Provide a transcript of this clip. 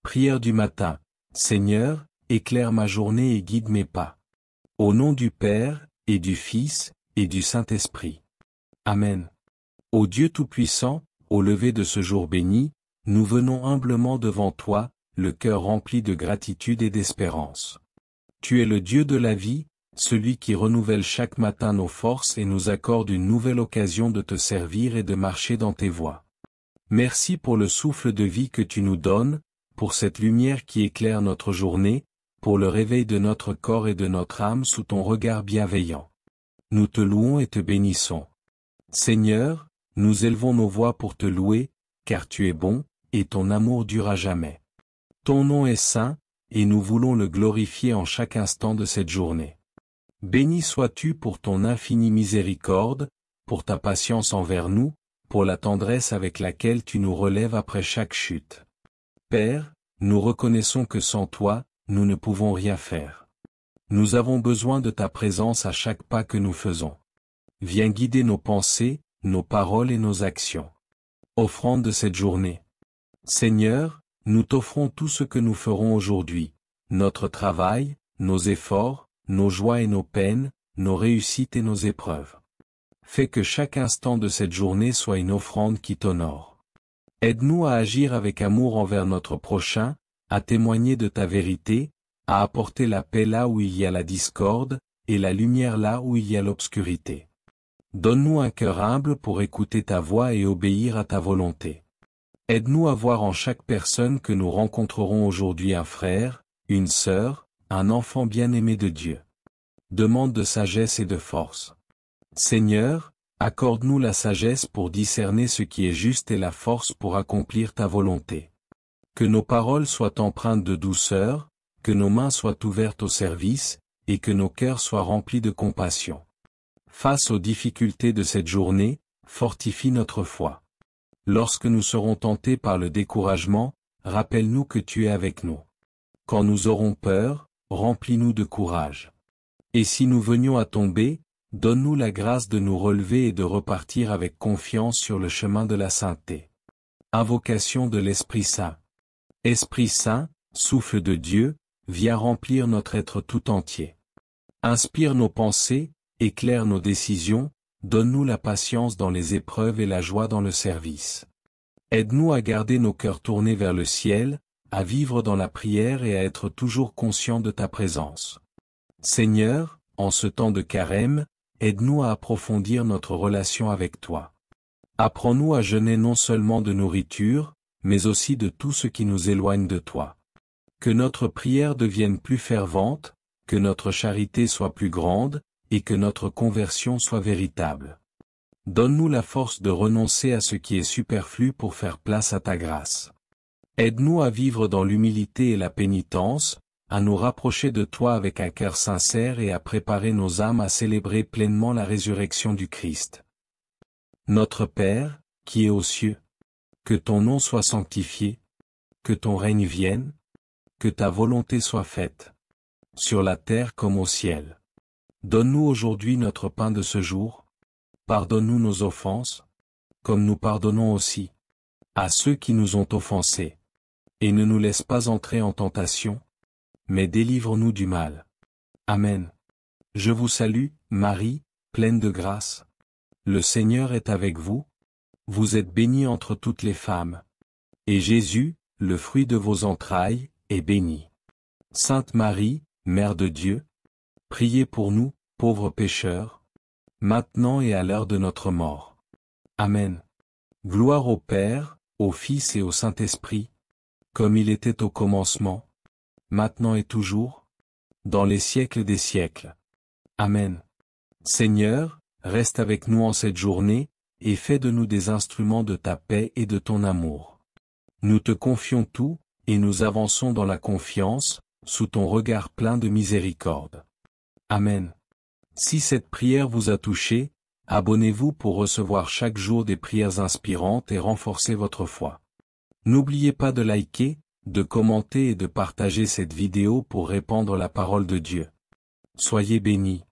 Prière du matin. Seigneur, éclaire ma journée et guide mes pas. Au nom du Père, et du Fils, et du Saint-Esprit. Amen. Ô Dieu Tout-Puissant, au lever de ce jour béni, nous venons humblement devant toi, le cœur rempli de gratitude et d'espérance. Tu es le Dieu de la vie, celui qui renouvelle chaque matin nos forces et nous accorde une nouvelle occasion de te servir et de marcher dans tes voies. Merci pour le souffle de vie que tu nous donnes, pour cette lumière qui éclaire notre journée, pour le réveil de notre corps et de notre âme sous ton regard bienveillant. Nous te louons et te bénissons. Seigneur, nous élevons nos voix pour te louer, car tu es bon, et ton amour dure à jamais. Ton nom est saint, et nous voulons le glorifier en chaque instant de cette journée. Béni sois-tu pour ton infinie miséricorde, pour ta patience envers nous, pour la tendresse avec laquelle tu nous relèves après chaque chute. Père, nous reconnaissons que sans toi, nous ne pouvons rien faire. Nous avons besoin de ta présence à chaque pas que nous faisons. Viens guider nos pensées, nos paroles et nos actions. Offrande de cette journée. Seigneur, nous t'offrons tout ce que nous ferons aujourd'hui, notre travail, nos efforts, nos joies et nos peines, nos réussites et nos épreuves. Fais que chaque instant de cette journée soit une offrande qui t'honore. Aide-nous à agir avec amour envers notre prochain, à témoigner de ta vérité, à apporter la paix là où il y a la discorde, et la lumière là où il y a l'obscurité. Donne-nous un cœur humble pour écouter ta voix et obéir à ta volonté. Aide-nous à voir en chaque personne que nous rencontrerons aujourd'hui un frère, une sœur, un enfant bien-aimé de Dieu. Demande de sagesse et de force. Seigneur, accorde-nous la sagesse pour discerner ce qui est juste et la force pour accomplir ta volonté. Que nos paroles soient empreintes de douceur, que nos mains soient ouvertes au service, et que nos cœurs soient remplis de compassion. Face aux difficultés de cette journée, fortifie notre foi. Lorsque nous serons tentés par le découragement, rappelle-nous que tu es avec nous. Quand nous aurons peur, remplis-nous de courage. Et si nous venions à tomber, donne-nous la grâce de nous relever et de repartir avec confiance sur le chemin de la sainteté. Invocation de l'Esprit Saint. Esprit Saint, souffle de Dieu, viens remplir notre être tout entier. Inspire nos pensées, éclaire nos décisions, donne-nous la patience dans les épreuves et la joie dans le service. Aide-nous à garder nos cœurs tournés vers le ciel, à vivre dans la prière et à être toujours conscients de ta présence. Seigneur, en ce temps de carême, aide-nous à approfondir notre relation avec toi. Apprends-nous à jeûner non seulement de nourriture, mais aussi de tout ce qui nous éloigne de toi. Que notre prière devienne plus fervente, que notre charité soit plus grande, et que notre conversion soit véritable. Donne-nous la force de renoncer à ce qui est superflu pour faire place à ta grâce. Aide-nous à vivre dans l'humilité et la pénitence, à nous rapprocher de toi avec un cœur sincère et à préparer nos âmes à célébrer pleinement la résurrection du Christ. Notre Père, qui es aux cieux, que ton nom soit sanctifié, que ton règne vienne, que ta volonté soit faite, sur la terre comme au ciel. Donne-nous aujourd'hui notre pain de ce jour. Pardonne-nous nos offenses, comme nous pardonnons aussi à ceux qui nous ont offensés. Et ne nous laisse pas entrer en tentation, mais délivre-nous du mal. Amen. Je vous salue, Marie, pleine de grâce. Le Seigneur est avec vous. Vous êtes bénie entre toutes les femmes. Et Jésus, le fruit de vos entrailles, est béni. Sainte Marie, Mère de Dieu, priez pour nous, pauvres pécheurs, maintenant et à l'heure de notre mort. Amen. Gloire au Père, au Fils et au Saint-Esprit, comme il était au commencement, maintenant et toujours, dans les siècles des siècles. Amen. Seigneur, reste avec nous en cette journée, et fais de nous des instruments de ta paix et de ton amour. Nous te confions tout, et nous avançons dans la confiance, sous ton regard plein de miséricorde. Amen. Si cette prière vous a touché, abonnez-vous pour recevoir chaque jour des prières inspirantes et renforcer votre foi. N'oubliez pas de liker, de commenter et de partager cette vidéo pour répandre la parole de Dieu. Soyez bénis.